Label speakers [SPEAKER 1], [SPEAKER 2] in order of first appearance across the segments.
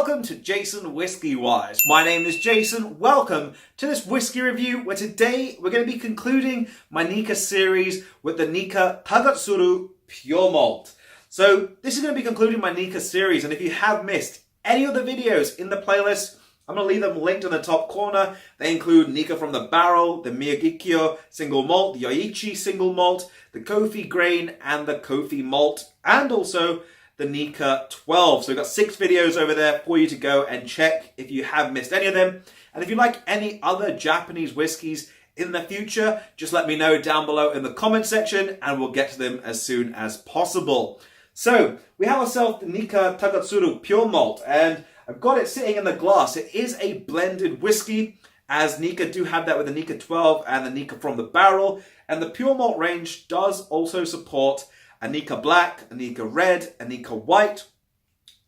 [SPEAKER 1] welcome to JasonWhiskyWise. My name is Jason. Welcome to this whiskey review where today we're going to be concluding my Nikka series with the Nikka Takesuru Pure Malt. So this is going to be concluding my Nikka series, and if you have missed any of the videos in the playlist, I'm going to leave them linked in the top corner. They include Nikka from the barrel, the Miyagikyo single malt, the Yoichi single malt, the Coffey grain and the Coffey malt, and also the Nikka 12. So we've got 6 videos over there for you to go and check if you have missed any of them. And if you like any other Japanese whiskies in the future, just let me know down below in the comment section and we'll get to them as soon as possible. So we have ourselves the Nikka Takesuru Pure Malt, and I've got it sitting in the glass. It is a blended whiskey, as Nikka do have that with the Nikka 12 and the Nikka from the barrel. And the Pure Malt range does also support a Nikka Black, a Nikka Red, a Nikka White.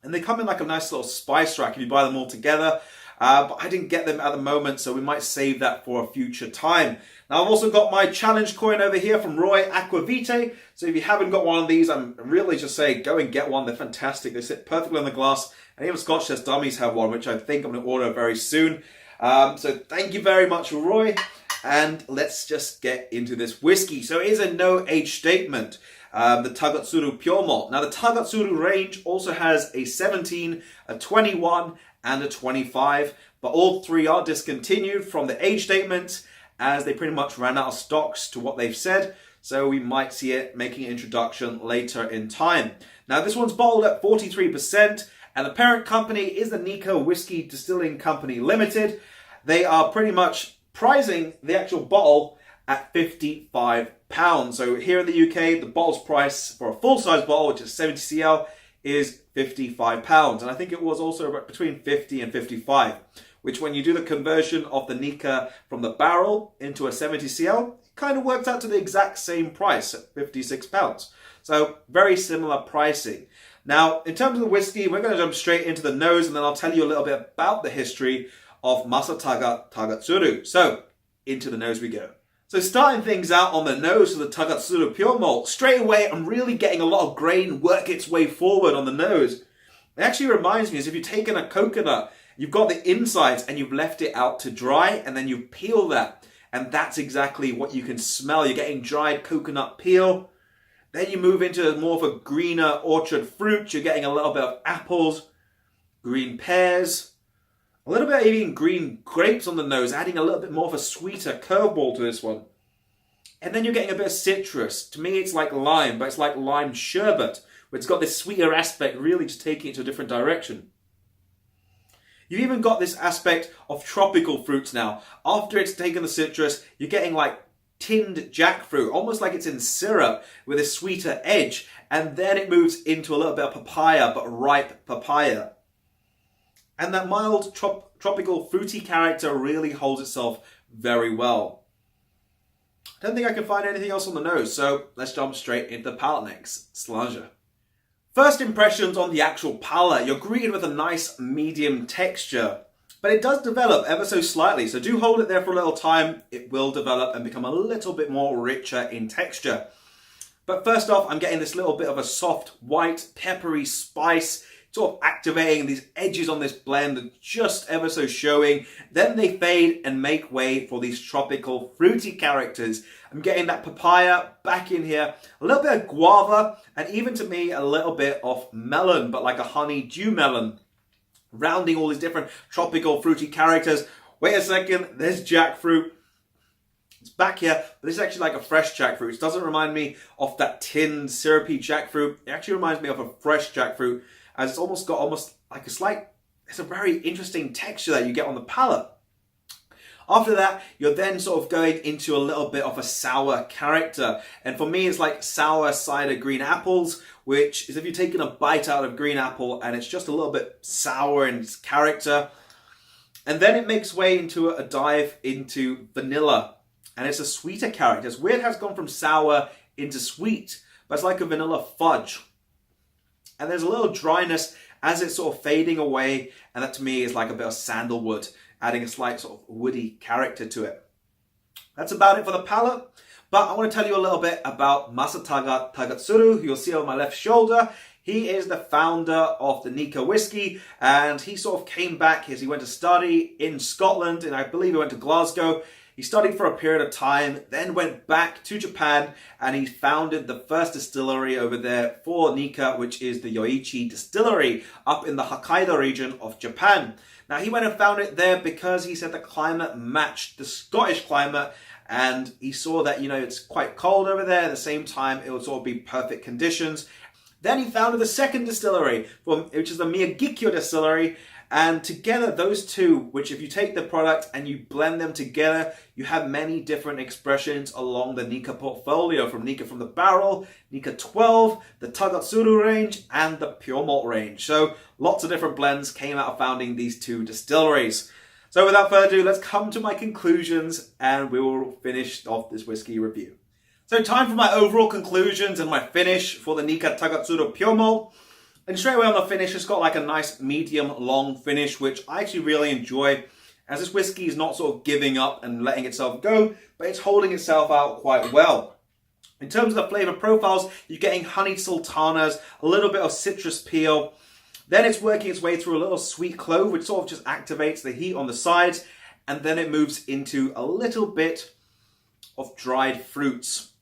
[SPEAKER 1] And they come in like a nice little spice rack if you buy them all together. But I didn't get them at the moment, so we might save that for a future time. Now I've also got my challenge coin over here from Roy Aquavite. So if you haven't got one of these, I'm really just saying go and get one. They're fantastic. They sit perfectly on the glass. And even Scotch Test Dummies have one, which I think I'm going to order very soon. So thank you very much, Roy. And let's just get into this whiskey. So it is a no age statement. The Takesuru Pure Malt. Now the Takesuru range also has a 17, a 21 and a 25, but all 3 are discontinued from the age statement as they pretty much ran out of stocks to what they've said, so we might see it making an introduction later in time. Now this one's bottled at 43% and the parent company is the Nikka Whisky Distilling Company Limited. They are pretty much pricing the actual bottle at £55. So here in the UK, the bottle's price for a full-size bottle, which is 70 cl, is £55. And I think it was also between 50 and 55, which when you do the conversion of the Nikka from the barrel into a 70 cl, kind of works out to the exact same price at £56. So very similar pricing. Now, in terms of the whiskey, we're going to jump straight into the nose, and then I'll tell you a little bit about the history of Masataga Takesuru. So, into the nose we go. So starting things out on the nose of the Takesuru Pure Malt, straight away I'm really getting a lot of grain work its way forward on the nose. It actually reminds me as if you've taken a coconut, you've got the insides and you've left it out to dry, and then you peel that. And that's exactly what you can smell. You're getting dried coconut peel. Then you move into more of a greener orchard fruit. You're getting a little bit of apples, green pears, a little bit of even green grapes on the nose, adding a little bit more of a sweeter curveball to this one. And then you're getting a bit of citrus. To me, it's like lime, but it's like lime sherbet, where it's got this sweeter aspect, really just taking it to a different direction. You've even got this aspect of tropical fruits now. After it's taken the citrus, you're getting like tinned jackfruit, almost like it's in syrup with a sweeter edge. And then it moves into a little bit of papaya, but ripe papaya. And that mild tropical fruity character really holds itself very well. I don't think I can find anything else on the nose, so let's jump straight into the palate next. Slanger. First impressions on the actual palate. You're greeted with a nice medium texture, but it does develop ever so slightly, so do hold it there for a little time. It will develop and become a little bit more richer in texture. But first off, I'm getting this little bit of a soft, white, peppery spice, sort of activating these edges on this blend, just ever so showing. Then they fade and make way for these tropical fruity characters. I'm getting that papaya back in here, a little bit of guava, and even to me a little bit of melon, but like a honeydew melon, rounding all these different tropical fruity characters. Wait a second, there's jackfruit. It's back here, but this is actually like a fresh jackfruit. It doesn't remind me of that tinned syrupy jackfruit. It actually reminds me of a fresh jackfruit, as it's almost got like a slight, it's a very interesting texture that you get on the palate. After that, you're then sort of going into a little bit of a sour character. And for me, it's like sour cider green apples, which is if you're taking a bite out of green apple and it's just a little bit sour in its character. And then it makes way into a dive into vanilla. And it's a sweeter character. It's weird how it's gone from sour into sweet, but it's like a vanilla fudge. And there's a little dryness as it's sort of fading away, and that to me is like a bit of sandalwood, adding a slight sort of woody character to it. That's about it for the palate, but I want to tell you a little bit about Masataga Takesuru, who you'll see on my left shoulder. He is the founder of the Nikka Whisky, and he sort of came back as he went to study in Scotland, and I believe he went to Glasgow. He studied for a period of time, then went back to Japan, and he founded the first distillery over there for Nikka, which is the Yoichi distillery up in the Hokkaido region of Japan. Now, he went and found it there because he said the climate matched the Scottish climate, and he saw that, it's quite cold over there. At the same time, it would sort of be perfect conditions. Then he founded the second distillery, which is the Miyagikyo distillery. And together, those two, which if you take the product and you blend them together, you have many different expressions along the Nikka portfolio, from Nikka from the barrel, Nikka 12, the Takesuru range, and the Pure Malt range. So lots of different blends came out of founding these two distilleries. So without further ado, let's come to my conclusions and we will finish off this whiskey review. So time for my overall conclusions and my finish for the Nikka Takesuru Pure Malt. And straight away on the finish, it's got like a nice medium long finish, which I actually really enjoy, as this whiskey is not sort of giving up and letting itself go, but it's holding itself out quite well. In terms of the flavor profiles, you're getting honeyed sultanas, a little bit of citrus peel. Then it's working its way through a little sweet clove, which sort of just activates the heat on the sides. And then it moves into a little bit of dried fruits,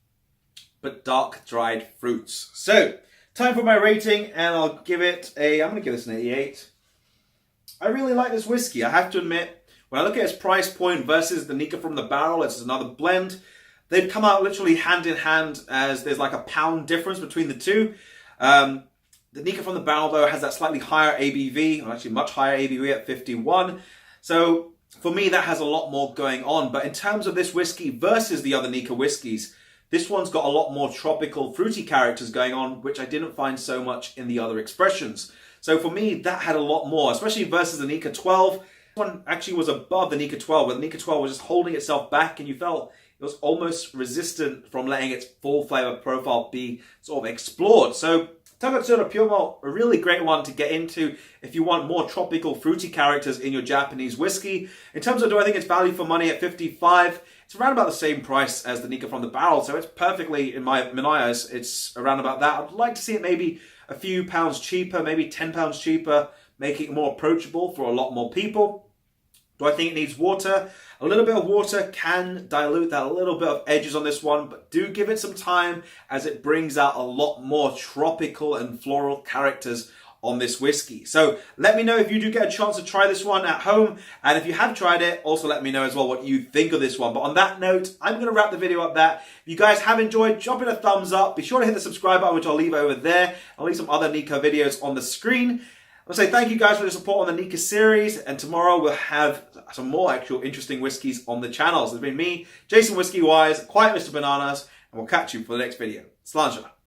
[SPEAKER 1] but dark dried fruits. So, time for my rating, and I'll give it I'm going to give this an 88. I really like this whiskey, I have to admit. When I look at its price point versus the Nikka from the barrel, it's another blend. They've come out literally hand in hand, as there's like a pound difference between the two. The Nikka from the barrel, though, has that slightly higher ABV, or actually much higher ABV at 51. So for me, that has a lot more going on. But in terms of this whiskey versus the other Nikka whiskies, this one's got a lot more tropical, fruity characters going on, which I didn't find so much in the other expressions. So for me, that had a lot more, especially versus the Nikka 12. This one actually was above the Nikka 12, but the Nikka 12 was just holding itself back, and you felt it was almost resistant from letting its full flavor profile be sort of explored. So Takesuru Pure Malt, a really great one to get into if you want more tropical, fruity characters in your Japanese whiskey. In terms of, do I think it's value for money at 55? It's around about the same price as the Nikka from the barrel, so it's perfectly, in my eyes, it's around about that. I'd like to see it maybe a few pounds cheaper, maybe £10 cheaper, making it more approachable for a lot more people. Do I think it needs water? A little bit of water can dilute that little bit of edges on this one, but do give it some time, as it brings out a lot more tropical and floral characters on this whiskey. So let me know if you do get a chance to try this one at home, and if you have tried it, also let me know as well what you think of this one. But on that note, I'm going to wrap the video up there. If you guys have enjoyed, drop it a thumbs up. Be sure to hit the subscribe button, which I'll leave over there. I'll leave some other Nikka videos on the screen. I'll say thank you guys for the support on the Nikka series, and tomorrow we'll have some more actual interesting whiskies on the channel. So it's been me, JasonWhiskyWise, Quiet Mr. Bananas, and we'll catch you for the next video. Sláinte.